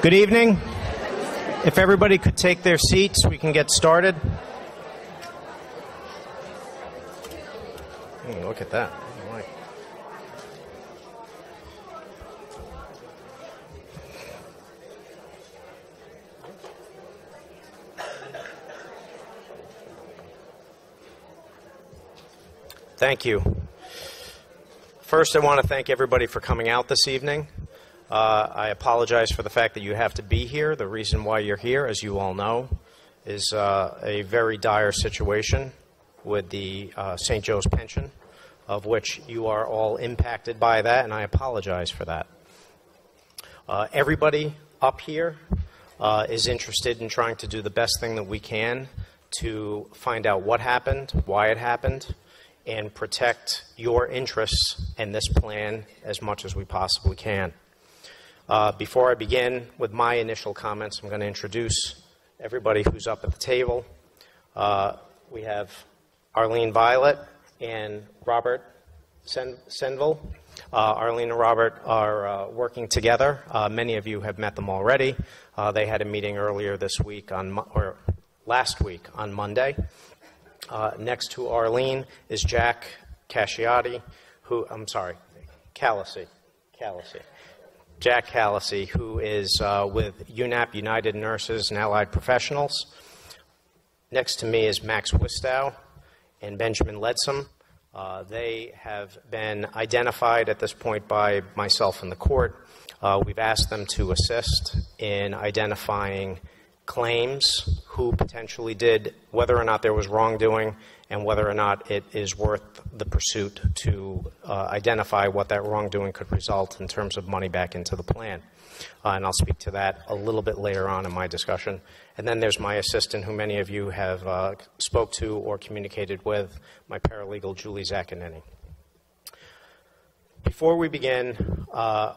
Good evening. If everybody could take their seats, we can get started. Look at that. Thank you. First, I want to thank everybody for coming out this evening. I apologize for the fact that you have to be here. The reason why you're here, as you all know, is a very dire situation with the St. Joe's pension, of which you are all impacted by that, and I apologize for that. Everybody up here is interested in trying to do the best thing that we can to find out what happened, why it happened, and protect your interests in this plan as much as we possibly can. Before I begin with my initial comments, I'm going to introduce everybody who's up at the table. We have Arlene Violet and Robert Senville. Arlene and Robert are working together. Many of you have met them already. They had a meeting earlier this week or last week on Monday. Next to Arlene is Jack Casciati, Callacy. Jack Callacy, who is with UNAP, United Nurses and Allied Professionals. Next to me is Max Wistow and Benjamin Ledsam. They have been identified at this point by myself and the court. We've asked them to assist in identifying claims, who potentially did, whether or not there was wrongdoing, and whether or not it is worth the pursuit to identify what that wrongdoing could result in terms of money back into the plan. And I'll speak to that a little bit later on in my discussion. And then there's my assistant, who many of you have spoke to or communicated with, my paralegal, Julie Zaccanini. Before we begin, I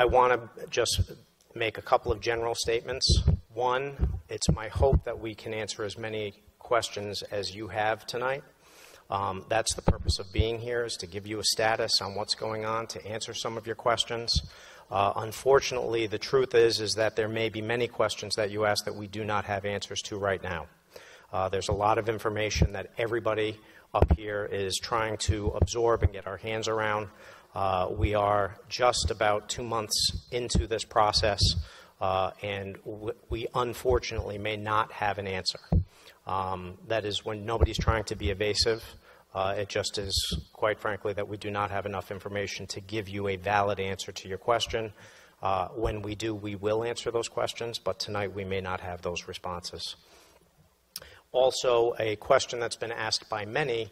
want to just make a couple of general statements. One, it's my hope that we can answer as many questions as you have tonight. That's the purpose of being here, is to give you a status on what's going on, to answer some of your questions. Unfortunately, the truth is that there may be many questions that you ask that we do not have answers to right now. There's a lot of information that everybody up here is trying to absorb and get our hands around. We are just about 2 months into this process, and we unfortunately may not have an answer. That is when nobody's trying to be evasive. It just is, quite frankly, that we do not have enough information to give you a valid answer to your question. When we do, we will answer those questions, but tonight we may not have those responses. Also, a question that's been asked by many,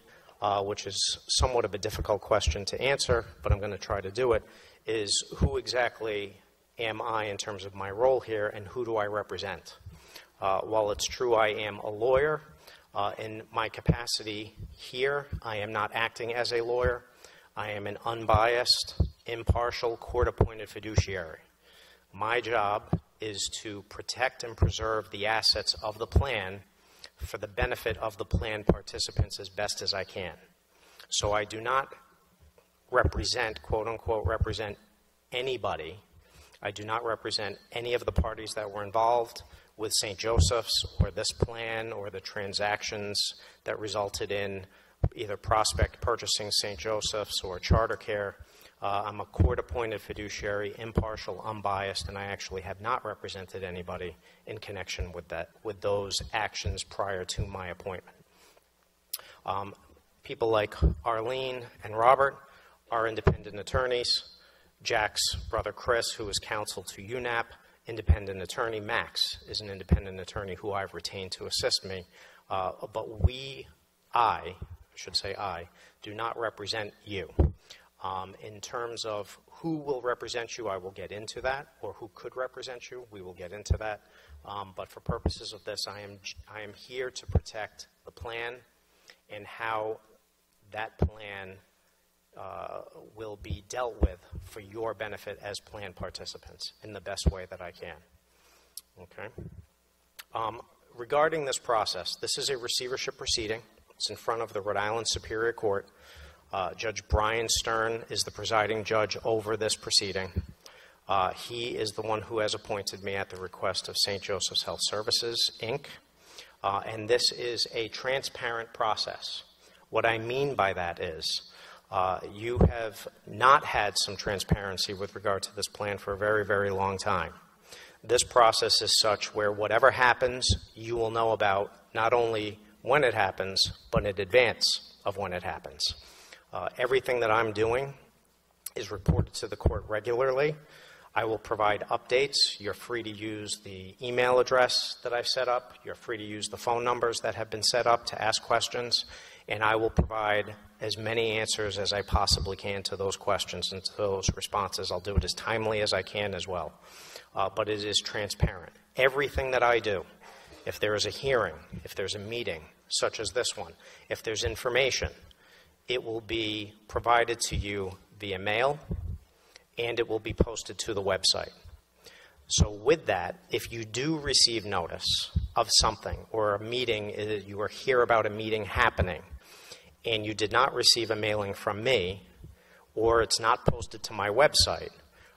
which is somewhat of a difficult question to answer, but I'm going to try to do it, is who exactly am I in terms of my role here, and who do I represent? While it's true I am a lawyer, in my capacity here, I am not acting as a lawyer. I am an unbiased, impartial, court-appointed fiduciary. My job is to protect and preserve the assets of the plan for the benefit of the plan participants as best as I can. So I do not represent, quote-unquote, represent anybody. I do not represent any of the parties that were involved with St. Joseph's or this plan or the transactions that resulted in either Prospect purchasing St. Joseph's or Charter Care. I'm a court-appointed fiduciary, impartial, unbiased, and I actually have not represented anybody in connection with those actions prior to my appointment. People like Arlene and Robert are independent attorneys. Jack's brother Chris, who is counsel to UNAP, independent attorney. Max is an independent attorney who I've retained to assist me. But I do not represent you. In terms of who will represent you, I will get into that, or who could represent you, we will get into that. But for purposes of this, I am here to protect the plan and how that plan will be dealt with for your benefit as plan participants in the best way that I can. Okay. Regarding this process, this is a receivership proceeding. It's in front of the Rhode Island Superior Court. Judge Brian Stern is the presiding judge over this proceeding. He is the one who has appointed me at the request of St. Joseph's Health Services, Inc., and this is a transparent process. What I mean by that is you have not had some transparency with regard to this plan for a very, very long time. This process is such where whatever happens, you will know about not only when it happens, but in advance of when it happens. Everything that I'm doing is reported to the court regularly. I will provide updates. You're free to use the email address that I've set up. You're free to use the phone numbers that have been set up to ask questions. And I will provide as many answers as I possibly can to those questions and to those responses. I'll do it as timely as I can as well. But it is transparent. Everything that I do, if there is a hearing, if there's a meeting, such as this one, if there's information, it will be provided to you via mail, and it will be posted to the website. So with that, if you do receive notice of something or a meeting, you hear about a meeting happening, and you did not receive a mailing from me, or it's not posted to my website,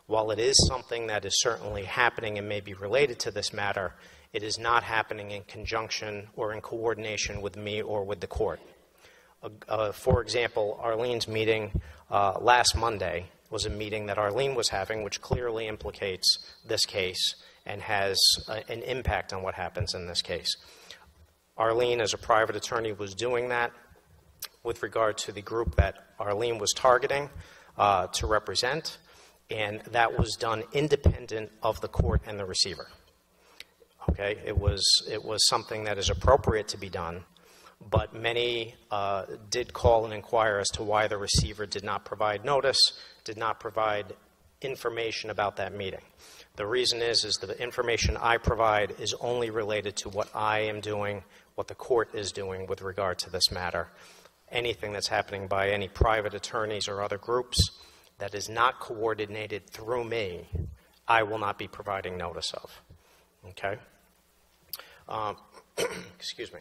while it is something that is certainly happening and may be related to this matter, it is not happening in conjunction or in coordination with me or with the court. For example, Arlene's meeting last Monday was a meeting that Arlene was having, which clearly implicates this case and has an impact on what happens in this case. Arlene, as a private attorney, was doing that with regard to the group that Arlene was targeting to represent, and that was done independent of the court and the receiver. Okay, it was something that is appropriate to be done, but many did call and inquire as to why the receiver did not provide notice, did not provide information about that meeting. The reason is the information I provide is only related to what I am doing, what the court is doing with regard to this matter. Anything that's happening by any private attorneys or other groups that is not coordinated through me, I will not be providing notice of. Okay? Excuse me.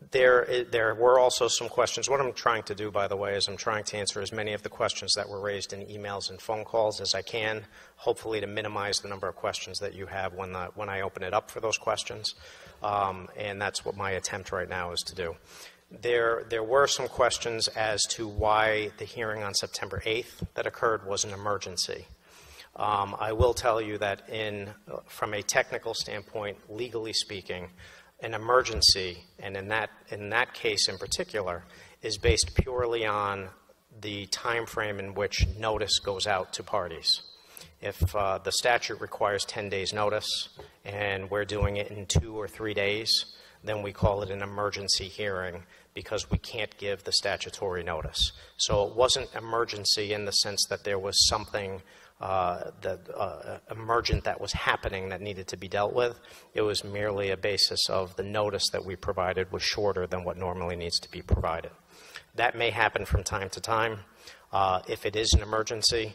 There were also some questions. What I'm trying to do, by the way, is I'm trying to answer as many of the questions that were raised in emails and phone calls as I can, hopefully to minimize the number of questions that you have when I open it up for those questions. And that's what my attempt right now is to do. There were some questions as to why the hearing on September 8th that occurred was an emergency. I will tell you that from a technical standpoint, legally speaking, an emergency, and in that case in particular, is based purely on the time frame in which notice goes out to parties. If the statute requires 10 days notice and we're doing it in 2 or 3 days, then we call it an emergency hearing because we can't give the statutory notice. So it wasn't emergency in the sense that there was something emergent that was happening that needed to be dealt with. It was merely a basis of the notice that we provided was shorter than what normally needs to be provided. That may happen from time to time. If it is an emergency,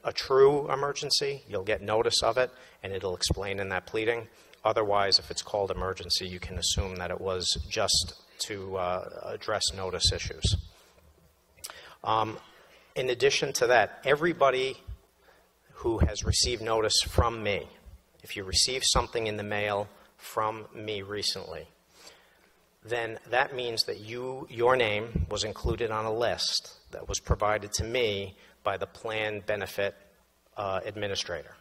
a true emergency, you'll get notice of it, and it'll explain in that pleading. Otherwise, if it's called emergency, you can assume that it was just to address notice issues. In addition to that, everybody who has received notice from me, if you receive something in the mail from me recently, then that means that your name was included on a list that was provided to me by the plan benefit administrator.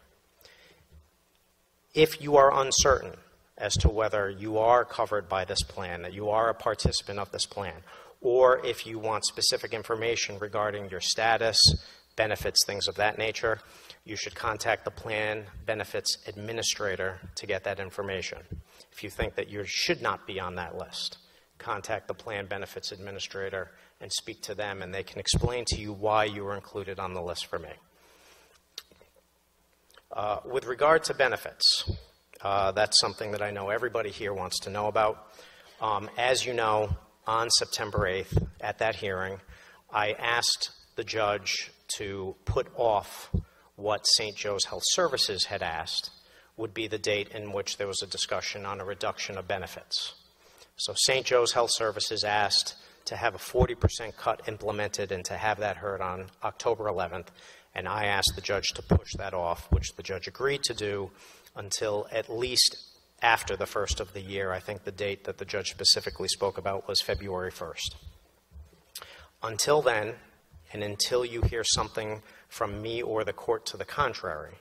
If you are uncertain as to whether you are covered by this plan, that you are a participant of this plan, or if you want specific information regarding your status, benefits, things of that nature, you should contact the plan benefits administrator to get that information. If you think that you should not be on that list, contact the plan benefits administrator and speak to them, and they can explain to you why you were included on the list for me. With regard to benefits, that's something that I know everybody here wants to know about. As you know, on September 8th, at that hearing, I asked the judge to put off what St. Joe's Health Services had asked would be the date in which there was a discussion on a reduction of benefits. So St. Joe's Health Services asked to have a 40% cut implemented and to have that heard on October 11th. And I asked the judge to push that off, which the judge agreed to do until at least after the first of the year. I think the date that the judge specifically spoke about was February 1st. Until then, and until you hear something from me or the court to the contrary,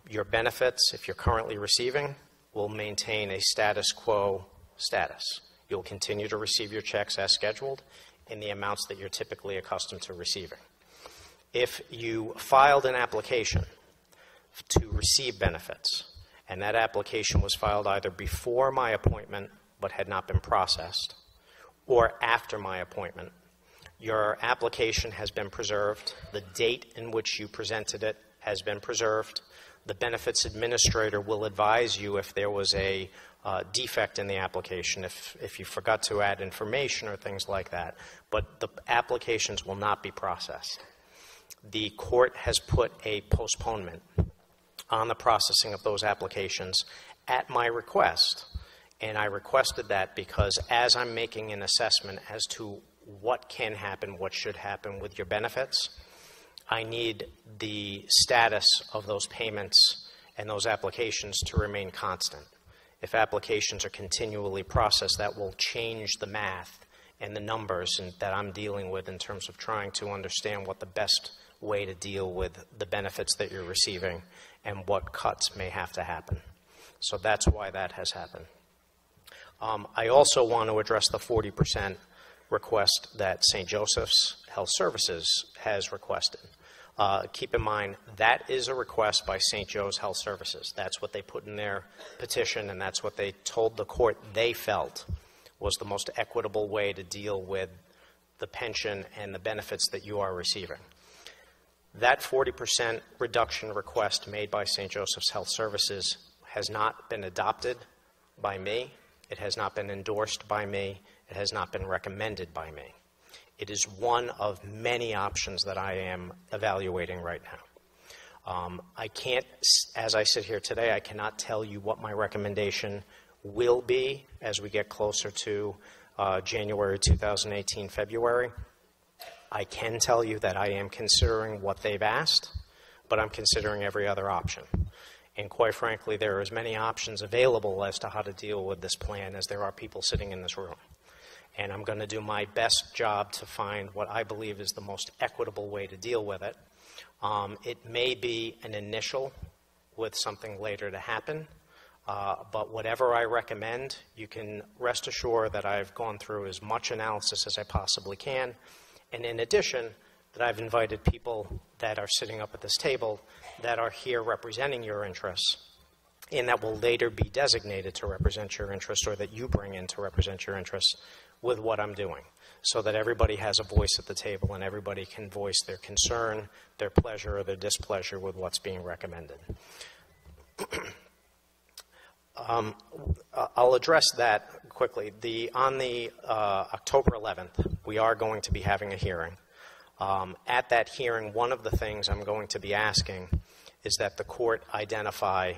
your benefits, if you're currently receiving, will maintain a status quo status. You'll continue to receive your checks as scheduled in the amounts that you're typically accustomed to receiving. If you filed an application to receive benefits, and that application was filed either before my appointment but had not been processed, or after my appointment, your application has been preserved. The date in which you presented it has been preserved. The benefits administrator will advise you if there was a defect in the application, if you forgot to add information or things like that. But the applications will not be processed. The court has put a postponement on the processing of those applications at my request. And I requested that because as I'm making an assessment as to what can happen, what should happen with your benefits, I need the status of those payments and those applications to remain constant. If applications are continually processed, that will change the math and the numbers that I'm dealing with in terms of trying to understand what the best way to deal with the benefits that you're receiving and what cuts may have to happen. So that's why that has happened. I also want to address the 40% request that St. Joseph's Health Services has requested. Keep in mind, that is a request by St. Joe's Health Services. That's what they put in their petition, and that's what they told the court they felt was the most equitable way to deal with the pension and the benefits that you are receiving. That 40% reduction request made by St. Joseph's Health Services has not been adopted by me. It has not been endorsed by me. It has not been recommended by me. It is one of many options that I am evaluating right now. I can't, as I sit here today, I cannot tell you what my recommendation will be as we get closer to January 2018, February. I can tell you that I am considering what they've asked, but I'm considering every other option. And quite frankly, there are as many options available as to how to deal with this plan as there are people sitting in this room. And I'm going to do my best job to find what I believe is the most equitable way to deal with it. It may be an initial with something later to happen, but whatever I recommend, you can rest assured that I've gone through as much analysis as I possibly can. And in addition, that I've invited people that are sitting up at this table that are here representing your interests and that will later be designated to represent your interests or that you bring in to represent your interests with what I'm doing, so that everybody has a voice at the table and everybody can voice their concern, their pleasure, or their displeasure with what's being recommended. I'll address that quickly. On the October 11th, we are going to be having a hearing. At that hearing, one of the things I'm going to be asking is that the court identify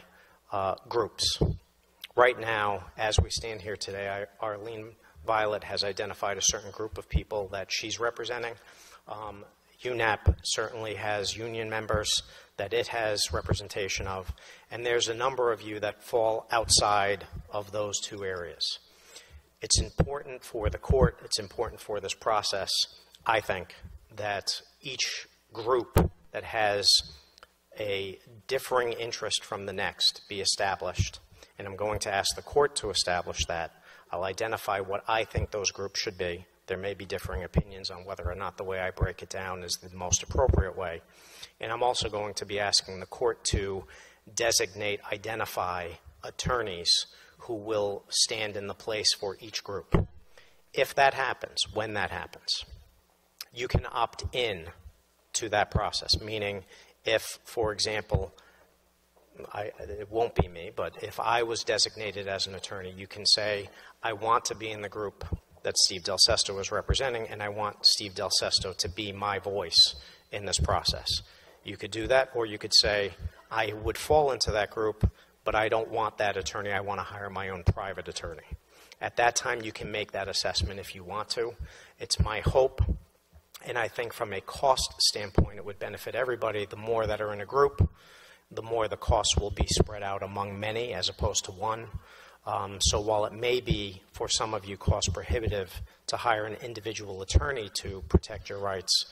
groups. Right now, as we stand here today, Arlene Violet has identified a certain group of people that she's representing. UNAP certainly has union members that it has representation of, and there's a number of you that fall outside of those two areas. It's important for the court, it's important for this process, I think, that each group that has a differing interest from the next be established, and I'm going to ask the court to establish that. I'll identify what I think those groups should be. There may be differing opinions on whether or not the way I break it down is the most appropriate way. And I'm also going to be asking the court to designate, identify attorneys who will stand in the place for each group. If that happens, when that happens, you can opt in to that process, meaning if, for example, it won't be me, but if I was designated as an attorney, you can say, I want to be in the group that Steve Del Sesto is representing, and I want Steve Del Sesto to be my voice in this process. You could do that, or you could say, I would fall into that group, but I don't want that attorney. I want to hire my own private attorney. At that time, you can make that assessment if you want to. It's my hope, and I think from a cost standpoint, it would benefit everybody. The more that are in a group, the more the costs will be spread out among many as opposed to one. So while it may be, for some of you, cost prohibitive to hire an individual attorney to protect your rights,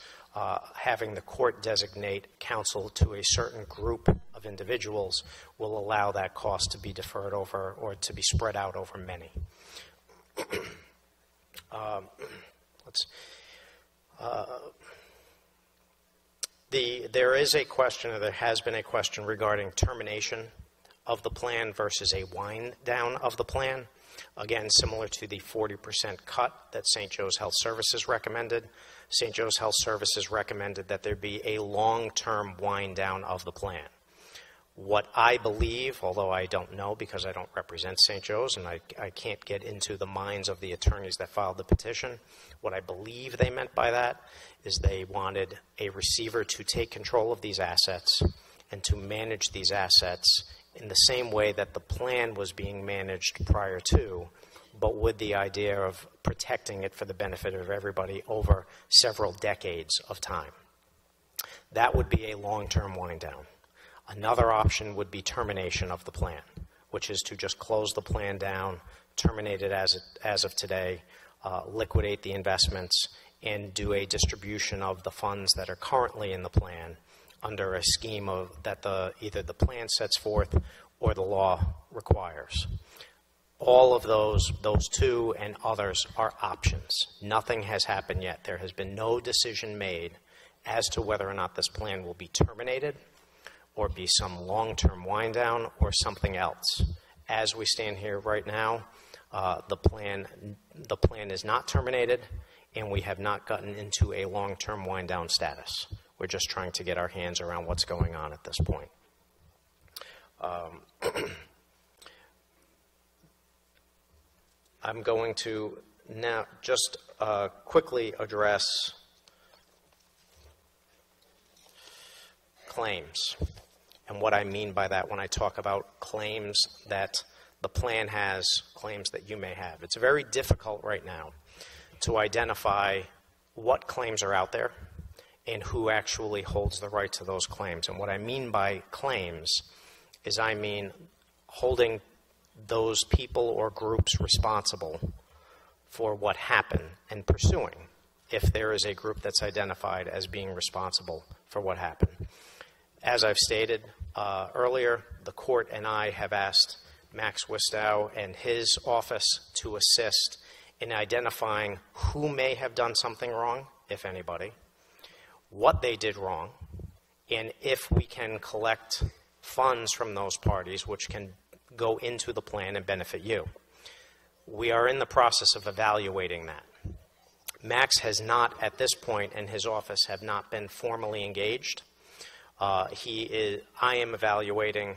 having the court designate counsel to a certain group of individuals will allow that cost to be deferred over or to be spread out over many. There is a question, or there has been a question regarding termination of the plan versus a wind down of the plan. Again, similar to the 40% cut that St. Joe's Health Services recommended. St. Joe's Health Services recommended that there be a long-term wind down of the plan. What I believe, although I don't know because I don't represent St. Joe's and I can't get into the minds of the attorneys that filed the petition, what I believe they meant by that is they wanted a receiver to take control of these assets and to manage these assets in the same way that the plan was being managed prior to, but with the idea of protecting it for the benefit of everybody over several decades of time. That would be a long-term wind down. Another option would be termination of the plan, which is to just close the plan down, terminate it as of today, liquidate the investments, and do a distribution of the funds that are currently in the plan under a scheme of that either the plan sets forth or the law requires. All of those two and others are options. Nothing has happened yet. There has been no decision made as to whether or not this plan will be terminated or be some long-term wind down or something else. As we stand here right now, the plan is not terminated, and we have not gotten into a long-term wind down status. We're just trying to get our hands around what's going on at this point. I'm going to now just quickly address claims. And what I mean by that when I talk about claims that the plan has, claims that you may have. It's very difficult right now to identify what claims are out there and who actually holds the right to those claims. And what I mean by claims is I mean holding those people or groups responsible for what happened and pursuing if there is a group that's identified as being responsible for what happened. As I've stated earlier, the court and I have asked Max Wistow and his office to assist in identifying who may have done something wrong, if anybody, what they did wrong, and if we can collect funds from those parties which can go into the plan and benefit you. We are in the process of evaluating that. Max has not, at this point, and his office have not been formally engaged. I am evaluating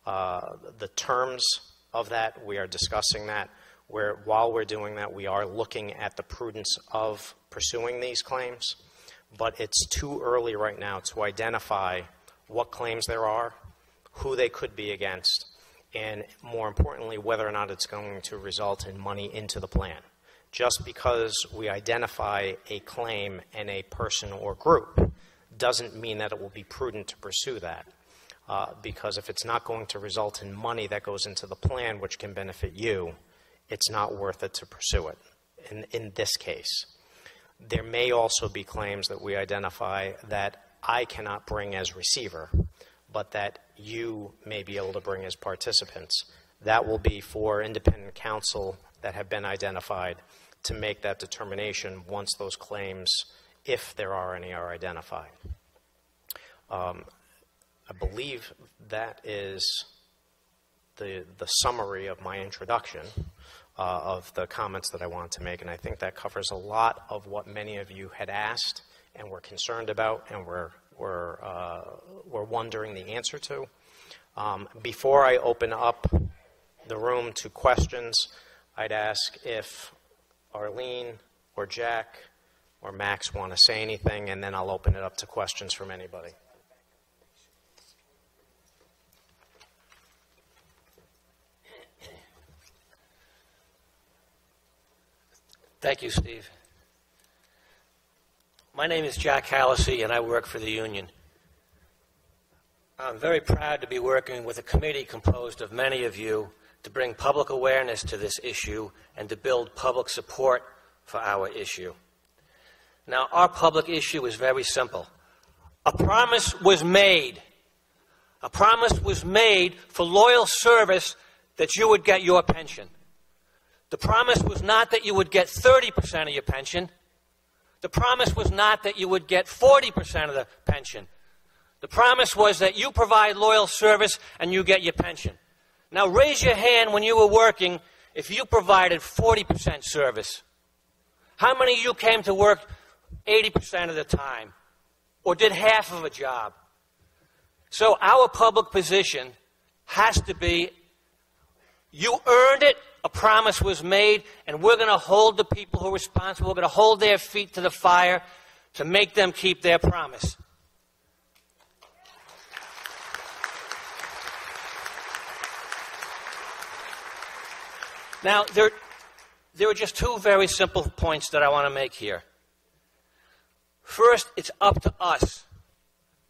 the terms of that. We are discussing that. While we're doing that, we are looking at the prudence of pursuing these claims. But it's too early right now to identify what claims there are, who they could be against, and more importantly, whether or not it's going to result in money into the plan. Just because we identify a claim and a person or group doesn't mean that it will be prudent to pursue that. Because if it's not going to result in money that goes into the plan which can benefit you, it's not worth it to pursue it in this case. There may also be claims that we identify that I cannot bring as receiver, but that you may be able to bring as participants. That will be for independent counsel that have been identified to make that determination once those claims, if there are any, are identified. I believe that is the summary of my introduction of the comments that I wanted to make, and I think that covers a lot of what many of you had asked and were concerned about and were wondering the answer to. Before I open up the room to questions, I'd ask if Arlene or Jack or Max want to say anything, and then I'll open it up to questions from anybody. Thank you, Steve. My name is Jack Hallisey, and I work for the union. I'm very proud to be working with a committee composed of many of you to bring public awareness to this issue and to build public support for our issue. Now, our public issue is very simple. A promise was made. A promise was made for loyal service that you would get your pension. The promise was not that you would get 30% of your pension. The promise was not that you would get 40% of the pension. The promise was that you provide loyal service and you get your pension. Now raise your hand when you were working if you provided 40% service. How many of you came to work 80% of the time or did half of a job? So our public position has to be, you earned it, a promise was made, and we're going to hold the people who are responsible, we're going to hold their feet to the fire to make them keep their promise. Now, there are just two very simple points that I want to make here. First, it's up to us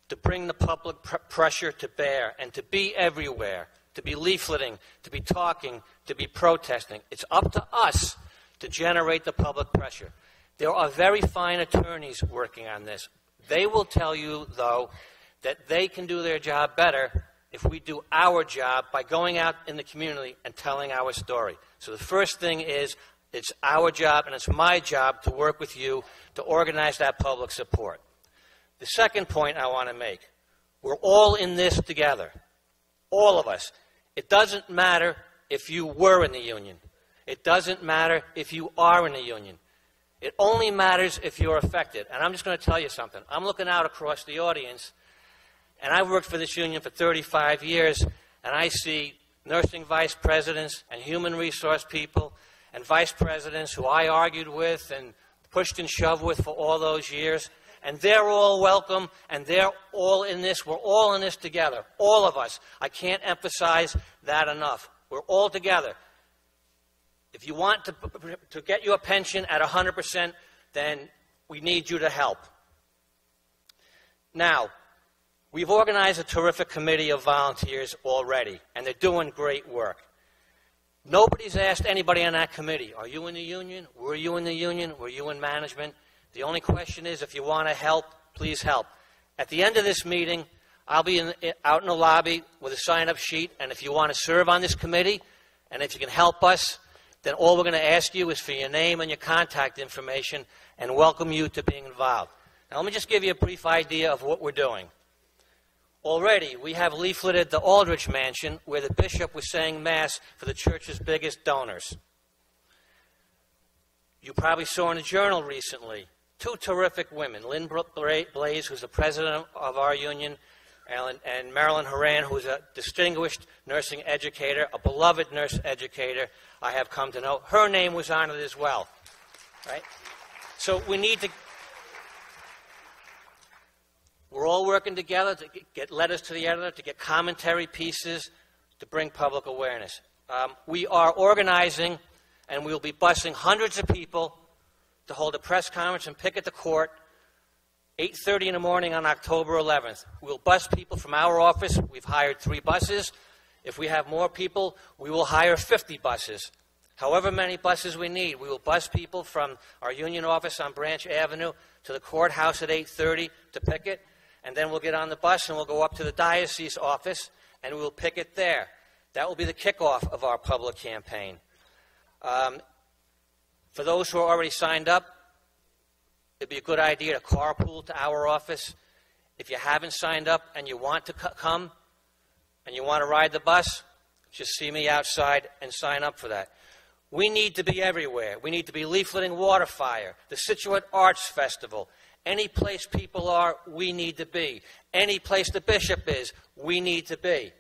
to bring the public pressure to bear and to be everywhere, to be leafleting, to be talking, to be protesting. It's up to us to generate the public pressure. There are very fine attorneys working on this. They will tell you, though, that they can do their job better if we do our job by going out in the community and telling our story. So the first thing is, it's our job and it's my job to work with you to organize that public support. The second point I want to make, we're all in this together, all of us. It doesn't matter if you were in the union. It doesn't matter if you are in the union. It only matters if you're affected. And I'm just going to tell you something. I'm looking out across the audience, and I've worked for this union for 35 years, and I see nursing vice presidents and human resource people and vice presidents who I argued with and pushed and shoved with for all those years. And they're all welcome, and they're all in this. We're all in this together, all of us. I can't emphasize that enough. We're all together. If you want to get your pension at 100%, then we need you to help. Now, we've organized a terrific committee of volunteers already, and they're doing great work. Nobody's asked anybody on that committee, are you in the union? Were you in the union? Were you in management? The only question is, if you want to help, please help. At the end of this meeting, I'll be out in the lobby with a sign-up sheet, and if you want to serve on this committee, and if you can help us, then all we're going to ask you is for your name and your contact information and welcome you to being involved. Now, let me just give you a brief idea of what we're doing. Already, we have leafleted the Aldrich Mansion, where the bishop was saying Mass for the church's biggest donors. You probably saw in the Journal recently, two terrific women, Lynn Blaze, who's the president of our union, and Marilyn Horan, who's a distinguished nursing educator, a beloved nurse educator I have come to know. Her name was honored as well. Right? So we need to... We're all working together to get letters to the editor, to get commentary pieces, to bring public awareness. We are organizing, and we'll be busing hundreds of people to hold a press conference and picket the court 8:30 in the morning on October 11th. We'll bus people from our office. We've hired 3 buses. If we have more people, we will hire 50 buses. However many buses we need, we will bus people from our union office on Branch Avenue to the courthouse at 8:30 to picket, and then we'll get on the bus and we'll go up to the diocese office and we'll picket there. That will be the kickoff of our public campaign. For those who are already signed up, it'd be a good idea to carpool to our office. If you haven't signed up and you want to come and you want to ride the bus, just see me outside and sign up for that. We need to be everywhere. We need to be leafleting Waterfire, the Situate Arts Festival. Any place people are, we need to be. Any place the bishop is, we need to be.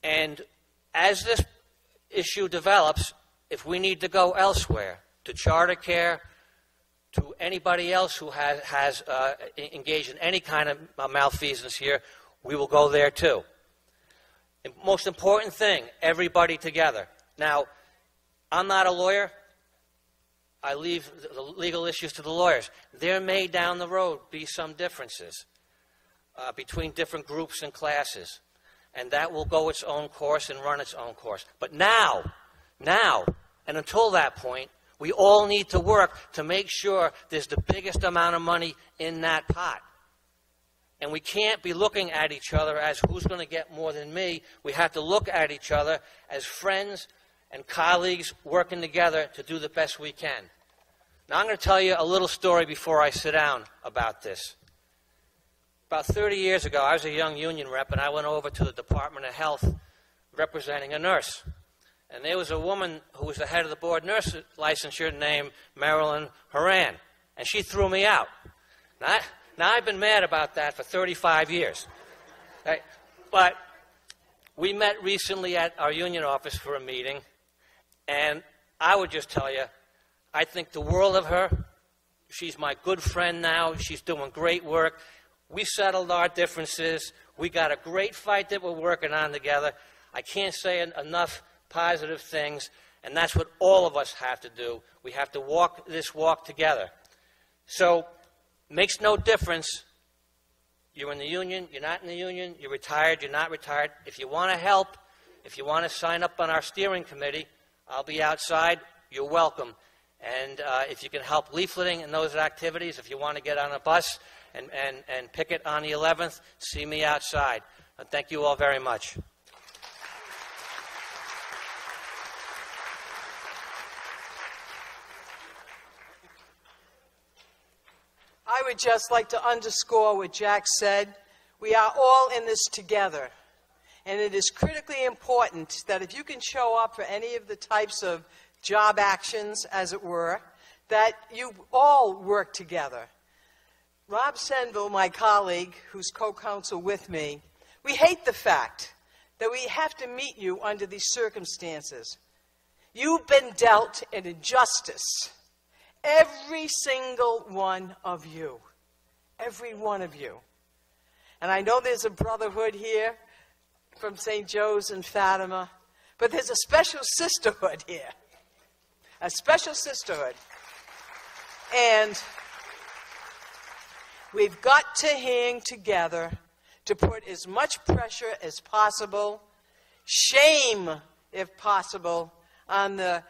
And as this issue develops, if we need to go elsewhere, to charter care, to anybody else who has engaged in any kind of malfeasance here, we will go there too. The most important thing, everybody together. Now, I'm not a lawyer. I leave the legal issues to the lawyers. There may down the road be some differences between different groups and classes, and that will go its own course and run its own course. But now, and until that point, we all need to work to make sure there's the biggest amount of money in that pot. And we can't be looking at each other as who's going to get more than me. We have to look at each other as friends and colleagues working together to do the best we can. Now I'm going to tell you a little story before I sit down about this. About 30 years ago, I was a young union rep, and I went over to the Department of Health representing a nurse. And there was a woman who was the head of the board nurse licensure named Marilyn Horan, and she threw me out. Now I've been mad about that for 35 years. Right? But we met recently at our union office for a meeting, and I would just tell you, I think the world of her. She's my good friend now. She's doing great work. We settled our differences. We got a great fight that we're working on together. I can't say enough positive things, and that's what all of us have to do. We have to walk this walk together. So, makes no difference. You're in the union, you're not in the union, you're retired, you're not retired. If you want to help, if you want to sign up on our steering committee, I'll be outside. You're welcome. And if you can help leafleting in those activities, if you want to get on a bus and picket on the 11th, see me outside. Thank you all very much. I would just like to underscore what Jack said. We are all in this together. And it is critically important that if you can show up for any of the types of job actions, as it were, that you all work together. Rob Senville, my colleague, who's co-counsel with me, we hate the fact that we have to meet you under these circumstances. You've been dealt an injustice. Every single one of you. Every one of you. And I know there's a brotherhood here from St. Joe's and Fatima, but there's a special sisterhood here. A special sisterhood. And we've got to hang together to put as much pressure as possible, shame, if possible, on the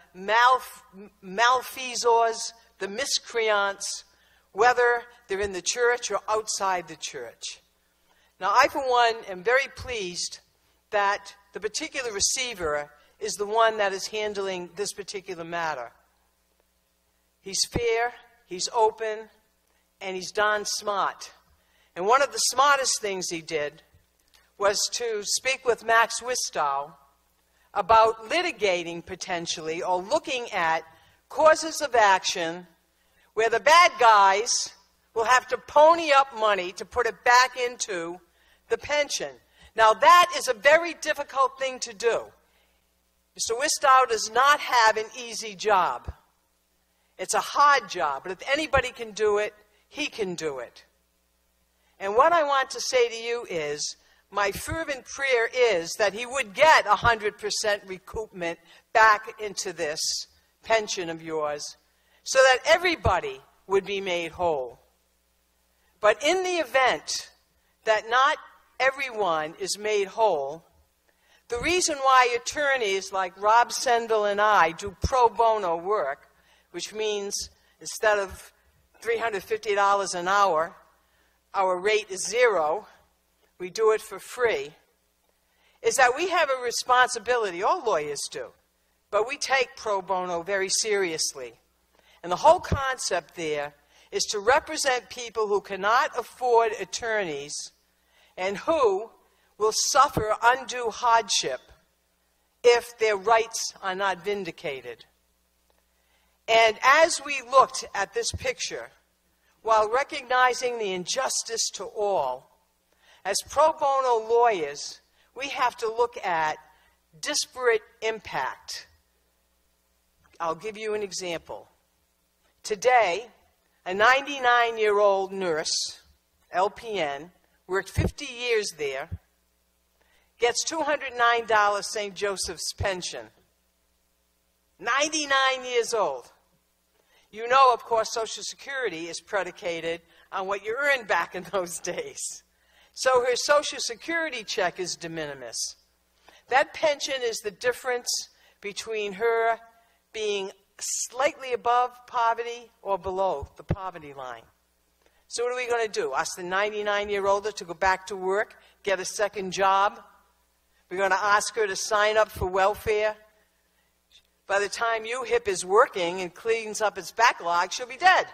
malfeasors, the miscreants, whether they're in the church or outside the church. Now, I, for one, am very pleased that the particular receiver is the one that is handling this particular matter. He's fair, he's open, and he's darn smart. And one of the smartest things he did was to speak with Max Wistow about litigating potentially or looking at causes of action where the bad guys will have to pony up money to put it back into the pension. Now, that is a very difficult thing to do. Mr. Wistow does not have an easy job. It's a hard job, but if anybody can do it, he can do it. And what I want to say to you is, my fervent prayer is that he would get 100% recoupment back into this pension of yours so that everybody would be made whole. But in the event that not everyone is made whole, the reason why attorneys like Rob Senville and I do pro bono work, which means instead of $350 an hour, our rate is $0, we do it for free, is that we have a responsibility, all lawyers do, but we take pro bono very seriously. And the whole concept there is to represent people who cannot afford attorneys and who will suffer undue hardship if their rights are not vindicated. And as we looked at this picture, while recognizing the injustice to all, as pro bono lawyers, we have to look at disparate impact. I'll give you an example. Today, a 99-year-old nurse, LPN, worked 50 years there, gets $209 St. Joseph's pension. 99 years old. You know, of course, Social Security is predicated on what you earned back in those days. So her Social Security check is de minimis. That pension is the difference between her being slightly above poverty or below the poverty line. So what are we going to do? Ask the 99-year-older to go back to work, get a second job? We're going to ask her to sign up for welfare? By the time UHIP is working and cleans up its backlog, she'll be dead.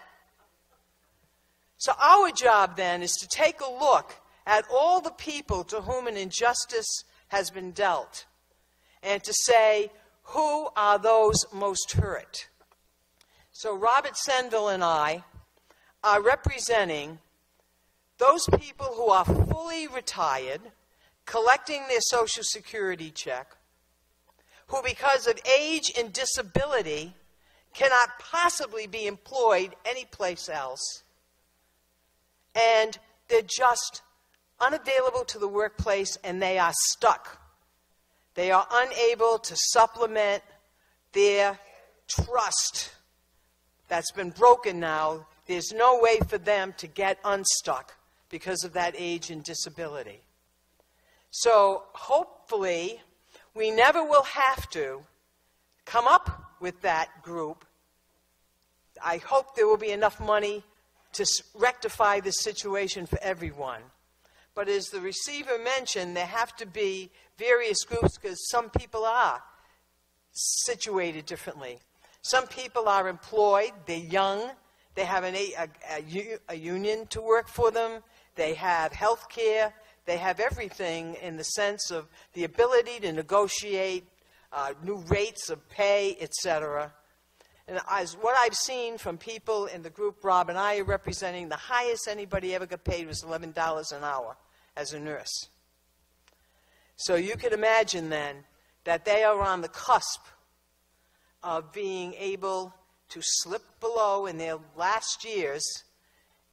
So our job then is to take a look at all the people to whom an injustice has been dealt and to say, who are those most hurt? So Robert Senville and I are representing those people who are fully retired, collecting their Social Security check, who because of age and disability cannot possibly be employed anyplace else, and they're just unavailable to the workplace and they are stuck. They are unable to supplement their trust that's been broken now. There's no way for them to get unstuck because of that age and disability. So hopefully we never will have to come up with that group. I hope there will be enough money to rectify this situation for everyone. But as the receiver mentioned, there have to be various groups because some people are situated differently. Some people are employed, they're young, they have a union to work for them, they have health care, they have everything in the sense of the ability to negotiate new rates of pay, etc. And as what I've seen from people in the group Rob and I are representing, the highest anybody ever got paid was $11 an hour as a nurse. So you can imagine then that they are on the cusp of being able to slip below in their last years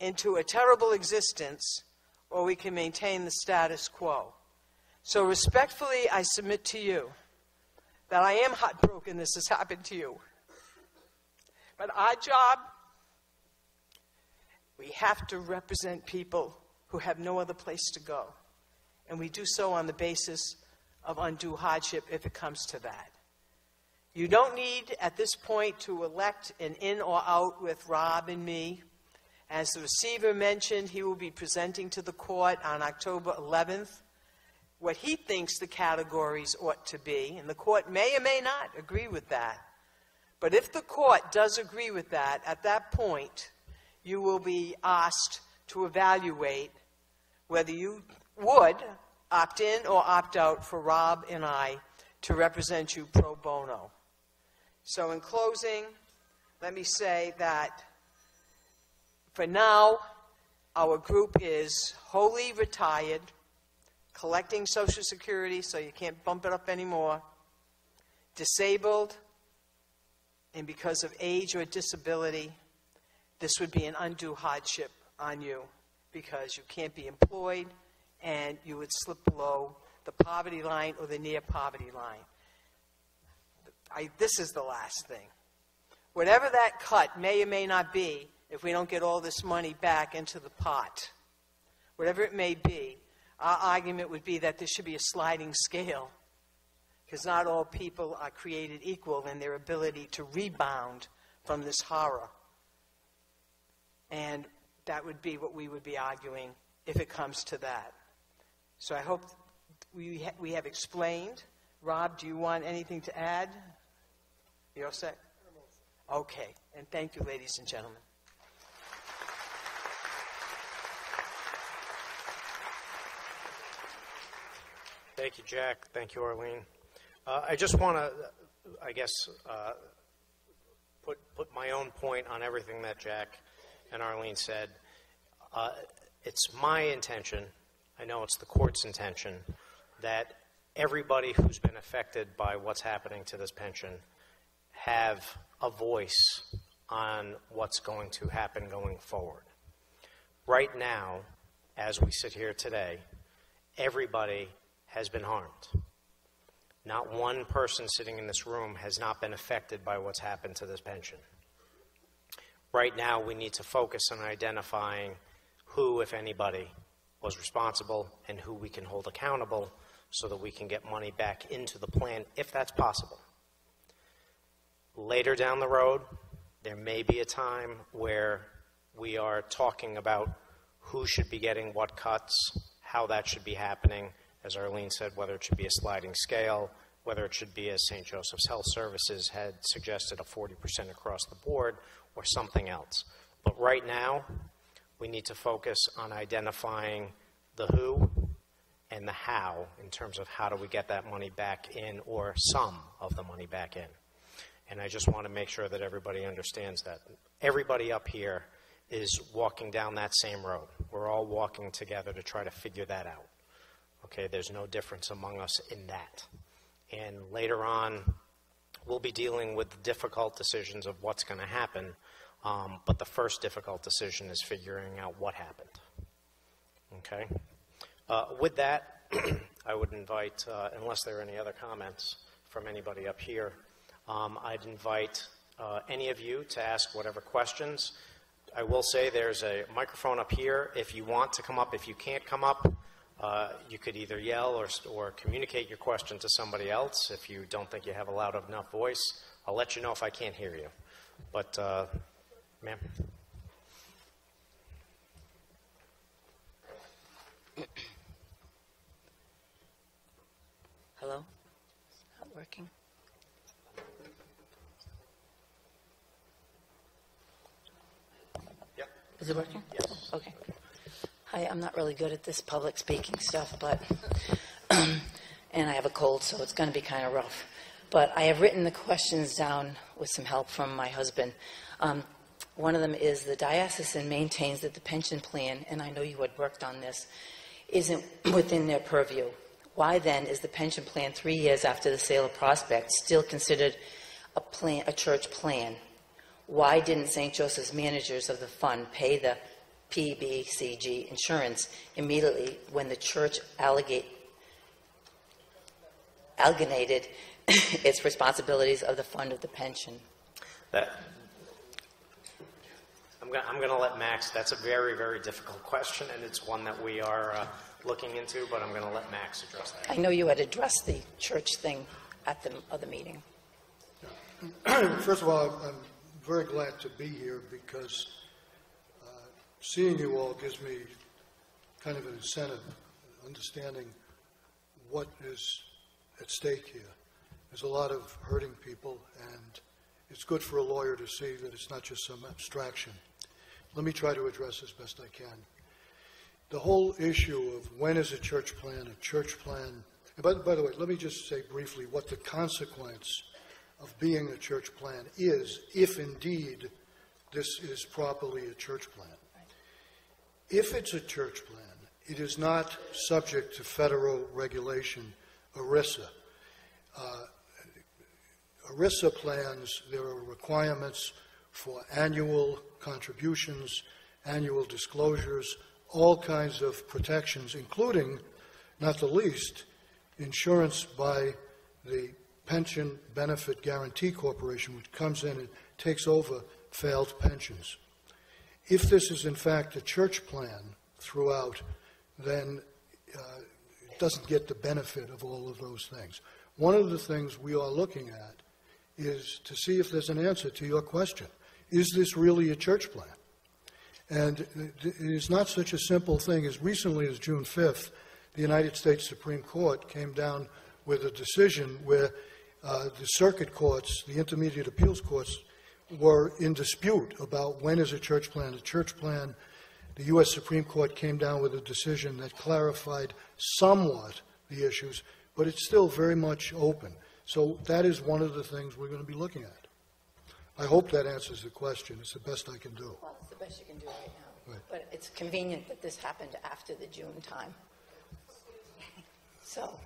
into a terrible existence, or we can maintain the status quo. So respectfully, I submit to you that I am heartbroken this has happened to you. But our job, we have to represent people who have no other place to go. And we do so on the basis of undue hardship if it comes to that. You don't need, at this point, to elect an in or out with Rob and me. As the receiver mentioned, he will be presenting to the court on October 11th what he thinks the categories ought to be. And the court may or may not agree with that. But if the court does agree with that, at that point, you will be asked to evaluate whether you would opt in or opt out for Rob and I to represent you pro bono. So in closing, let me say that for now, our group is wholly retired, collecting Social Security so you can't bump it up anymore, disabled, and because of age or disability, this would be an undue hardship on you because you can't be employed and you would slip below the poverty line or the near poverty line. This is the last thing. Whatever that cut may or may not be, if we don't get all this money back into the pot, whatever it may be, our argument would be that there should be a sliding scale because not all people are created equal in their ability to rebound from this horror. And that would be what we would be arguing if it comes to that. So I hope we have explained. Rob, do you want anything to add? You all set? Okay. And thank you, ladies and gentlemen. Thank you, Jack. Thank you, Arlene. I just want to, put my own point on everything that Jack and Arlene said. It's my intention, I know it's the court's intention, that everybody who's been affected by what's happening to this pension have a voice on what's going to happen going forward. Right now, as we sit here today, everybody has been harmed. Not one person sitting in this room has not been affected by what's happened to this pension. Right now, we need to focus on identifying who, if anybody, was responsible and who we can hold accountable so that we can get money back into the plan, if that's possible. Later down the road, there may be a time where we are talking about who should be getting what cuts, how that should be happening, as Arlene said, whether it should be a sliding scale, whether it should be, as St. Joseph's Health Services had suggested, a 40% across the board, or something else. But right now, we need to focus on identifying the who and the how in terms of how do we get that money back in, or some of the money back in. And I just want to make sure that everybody understands that. Everybody up here is walking down that same road. We're all walking together to try to figure that out. Okay, there's no difference among us in that. And later on, we'll be dealing with the difficult decisions of what's going to happen, but the first difficult decision is figuring out what happened. Okay? With that, I would invite, unless there are any other comments from anybody up here, I'd invite any of you to ask whatever questions. I will say there's a microphone up here. If you want to come up, if you can't come up, you could either yell or communicate your question to somebody else. If you don't think you have a loud enough voice, I'll let you know if I can't hear you. But, ma'am. Hello? Not working? Yep. Is it working? Yes. Okay. Hi, I'm not really good at this public speaking stuff, but, and I have a cold, so it's going to be kind of rough. But I have written the questions down with some help from my husband. One of them is the diocesan maintains that the pension plan, and I know you had worked on this, isn't within their purview. Why then is the pension plan 3 years after the sale of Prospect still considered a church plan? Why didn't St. Joseph's managers of the fund pay the PBCG insurance immediately when the church alienated its responsibilities of the fund of the pension? I'm going to let Max, that's a very, very difficult question, and it's one that we are looking into, but I'm going to let Max address that. I know you had addressed the church thing at the other meeting. First of all, I'm very glad to be here because seeing you all gives me kind of an incentive, understanding what is at stake here. There's a lot of hurting people, and it's good for a lawyer to see that it's not just some abstraction. Let me try to address as best I can. The whole issue of when is a church plan, and by the way, let me just say briefly what the consequence of being a church plan is, if indeed this is properly a church plan. If it's a church plan, it is not subject to federal regulation, ERISA. ERISA plans, there are requirements for annual contributions, annual disclosures, all kinds of protections, including, not the least, insurance by the Pension Benefit Guarantee Corporation, which comes in and takes over failed pensions. If this is in fact a church plan throughout, then it doesn't get the benefit of all of those things. One of the things we are looking at is to see if there's an answer to your question. Is this really a church plan? And it is not such a simple thing. As recently as June 5th, the United States Supreme Court came down with a decision where the circuit courts, the intermediate appeals courts, were in dispute about when is a church plan. The U.S. Supreme Court came down with a decision that clarified somewhat the issues, but it's still very much open. So that is one of the things we're going to be looking at. I hope that answers the question. It's the best I can do. Well, it's the best you can do right now. Right. But it's convenient that this happened after the June time. So